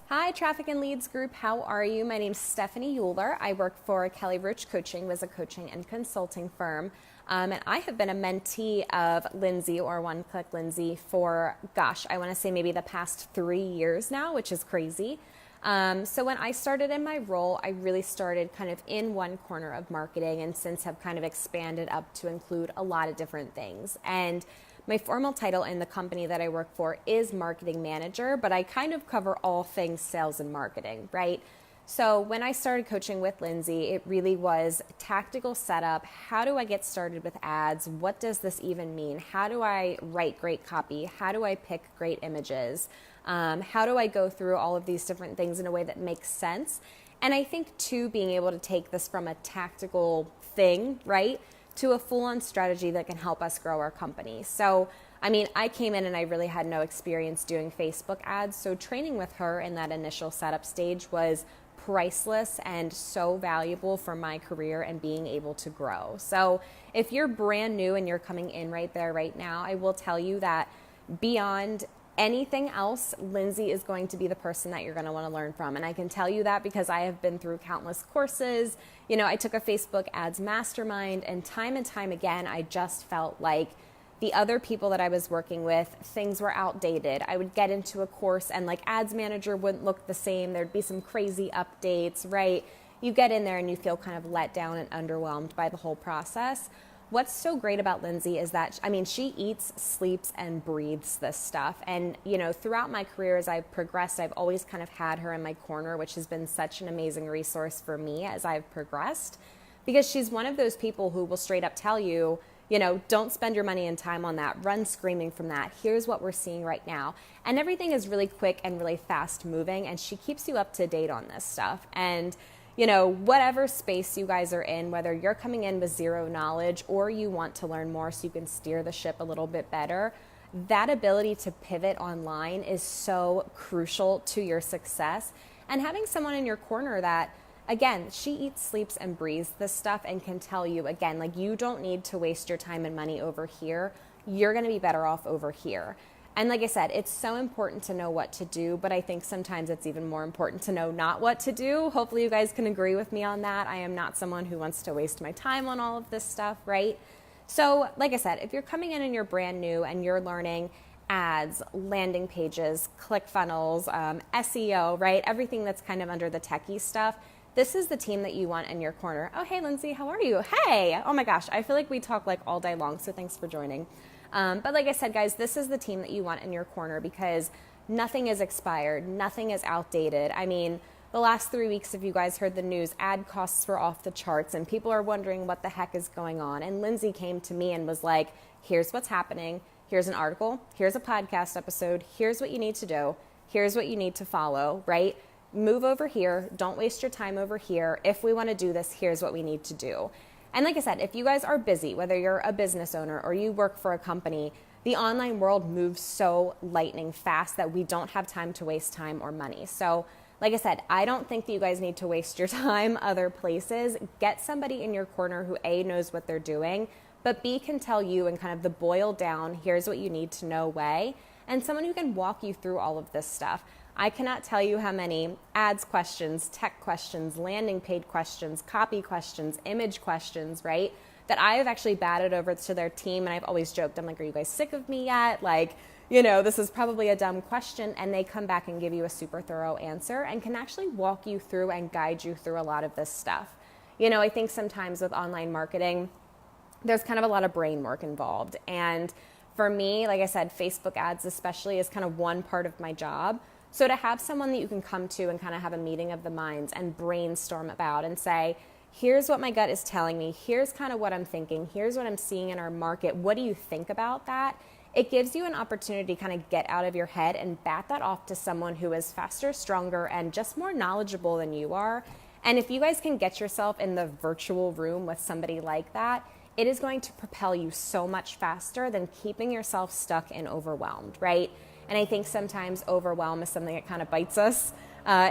Hi, Traffic and Leads Group. How are you? My name's Stephanie Euler. I work for Roach Coaching, was a coaching and consulting firm. And I have been a mentee of Lindsay or One Click Lindsay for, I want to say maybe the past 3 years now, which is crazy. So when I started in my role, I really started kind of in one corner of marketing and since have kind of expanded up to include a lot of different things. And my formal title in the company that I work for is marketing manager, but I kind of cover all things sales and marketing, right? So when I started coaching with Lindsay, it really was tactical setup. How do I get started with ads? What does this even mean? How do I write great copy? How do I pick great images? How do I go through all of these different things in a way that makes sense? And I think too, being able to take this from a tactical thing, right, to a full-on strategy that can help us grow our company. So, I came in and I really had no experience doing Facebook ads. So training with her in that initial setup stage was priceless and so valuable for my career and being able to grow. So if you're brand new and you're coming in right there right now, I will tell you that beyond anything else, Lindsay is going to be the person that you're going to want to learn from. And I can tell you that because I have been through countless courses. I took a Facebook ads mastermind, and time again, I just felt like the other people that I was working with, things were outdated. I would get into a course and ads manager wouldn't look the same. There'd be some crazy updates, right? You get in there and you feel kind of let down and underwhelmed by the whole process. What's so great about Lindsay is that, she eats, sleeps, and breathes this stuff. And, throughout my career as I've progressed, I've always kind of had her in my corner, which has been such an amazing resource for me as I've progressed. Because she's one of those people who will straight up tell you, don't spend your money and time on that. Run screaming from that. Here's what we're seeing right now. And everything is really quick and really fast moving, and she keeps you up to date on this stuff. And whatever space you guys are in, whether you're coming in with zero knowledge or you want to learn more so you can steer the ship a little bit better, that ability to pivot online is so crucial to your success. And having someone in your corner that, again, she eats, sleeps, and breathes this stuff and can tell you, again, you don't need to waste your time and money over here. You're going to be better off over here. And like I said, it's so important to know what to do, but I think sometimes it's even more important to know not what to do. Hopefully you guys can agree with me on that. I am not someone who wants to waste my time on all of this stuff, right? So like I said, if you're coming in and you're brand new and you're learning ads, landing pages, ClickFunnels, SEO, right? Everything that's kind of under the techie stuff, this is the team that you want in your corner. Oh, hey, Lindsay, how are you? Hey, oh my gosh, I feel like we talk all day long, so thanks for joining. But like I said, guys, this is the team that you want in your corner because nothing is expired. Nothing is outdated. The last 3 weeks, if you guys heard the news, ad costs were off the charts and people are wondering what the heck is going on. And Lindsay came to me and was like, here's what's happening. Here's an article. Here's a podcast episode. Here's what you need to do. Here's what you need to follow, right? Move over here. Don't waste your time over here. If we want to do this, here's what we need to do. And like I said, if you guys are busy, whether you're a business owner or you work for a company, the online world moves so lightning fast that we don't have time to waste time or money. So like I said, I don't think that you guys need to waste your time other places. Get somebody in your corner who A, knows what they're doing, but B, can tell you in kind of the boiled down, here's what you need to know way, and someone who can walk you through all of this stuff. I cannot tell you how many ads questions, tech questions, landing page questions, copy questions, image questions, right, that I have actually batted over to their team. And I've always joked, I'm like, are you guys sick of me yet? This is probably a dumb question. And they come back and give you a super thorough answer and can actually walk you through and guide you through a lot of this stuff. I think sometimes with online marketing, there's kind of a lot of brain work involved. And for me, like I said, Facebook ads especially is kind of one part of my job. So to have someone that you can come to and kind of have a meeting of the minds and brainstorm about and say, here's what my gut is telling me, here's kind of what I'm thinking, here's what I'm seeing in our market, what do you think about that? It gives you an opportunity to kind of get out of your head and bat that off to someone who is faster, stronger, and just more knowledgeable than you are. And if you guys can get yourself in the virtual room with somebody like that, it is going to propel you so much faster than keeping yourself stuck and overwhelmed, right? And I think sometimes overwhelm is something that kind of bites us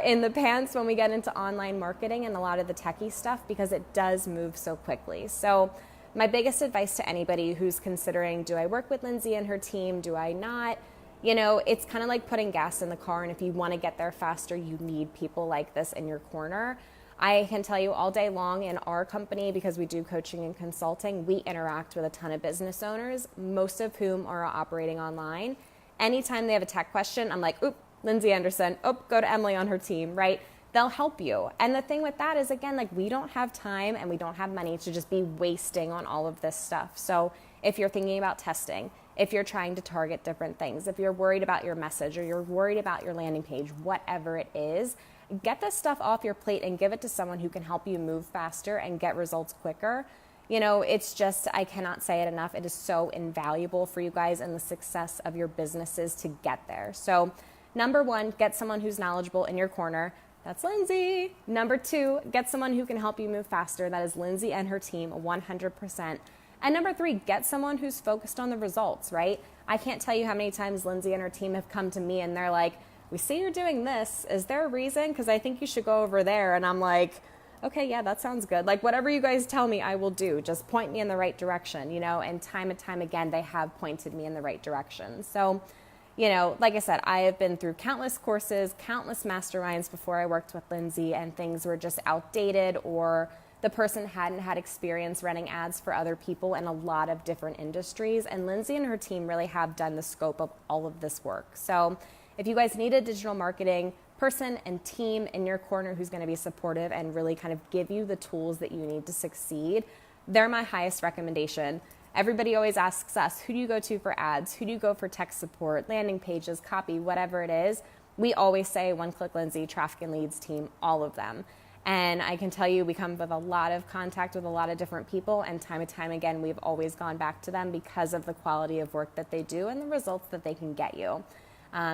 in the pants when we get into online marketing and a lot of the techie stuff because it does move so quickly. So my biggest advice to anybody who's considering, do I work with Lindsay and her team? Do I not? It's kind of like putting gas in the car. And if you want to get there faster, you need people like this in your corner. I can tell you all day long in our company, because we do coaching and consulting, we interact with a ton of business owners, most of whom are operating online. Anytime they have a tech question, I'm like, oop, Lindsay Anderson, go to Emily on her team, right? They'll help you. And the thing with that is, again, like, we don't have time and we don't have money to just be wasting on all of this stuff. So if you're thinking about testing, if you're trying to target different things, if you're worried about your message or you're worried about your landing page, whatever it is, get this stuff off your plate and give it to someone who can help you move faster and get results quicker. It's just, I cannot say it enough. It is so invaluable for you guys and the success of your businesses to get there. So number one, get someone who's knowledgeable in your corner. That's Lindsay. Number two, get someone who can help you move faster. That is Lindsay and her team, 100%. And number three, get someone who's focused on the results, right? I can't tell you how many times Lindsay and her team have come to me and they're like, we see you're doing this. Is there a reason? Because I think you should go over there. And I'm like, okay, yeah, that sounds good. Like, whatever you guys tell me, I will do. Just point me in the right direction, and time and time again, they have pointed me in the right direction. So, like I said, I have been through countless courses, countless masterminds before I worked with Lindsay, and things were just outdated, or the person hadn't had experience running ads for other people in a lot of different industries. And Lindsay and her team really have done the scope of all of this work. So if you guys need a digital marketing person and team in your corner who's going to be supportive and really kind of give you the tools that you need to succeed, they're my highest recommendation. Everybody always asks us, who do you go to for ads? Who do you go for tech support, landing pages, copy, whatever it is? We always say One Click Lindsay, traffic and leads team, all of them. And I can tell you, we come with a lot of contact with a lot of different people, and time again, we've always gone back to them because of the quality of work that they do and the results that they can get you.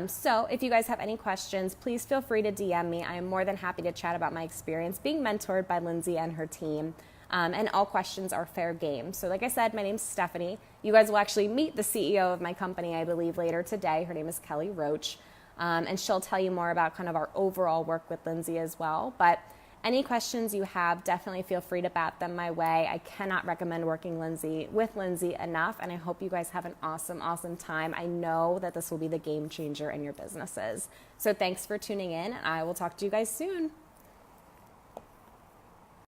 So if you guys have any questions, please feel free to DM me. I am more than happy to chat about my experience being mentored by Lindsay and her team. And all questions are fair game. So like I said, my name's Stephanie. You guys will actually meet the CEO of my company, I believe, later today. Her name is Kelly Roach. And she'll tell you more about kind of our overall work with Lindsay as well. But any questions you have, definitely feel free to bat them my way. I cannot recommend working with Lindsay enough, and I hope you guys have an awesome, awesome time. I know that this will be the game changer in your businesses. So thanks for tuning in, and I will talk to you guys soon.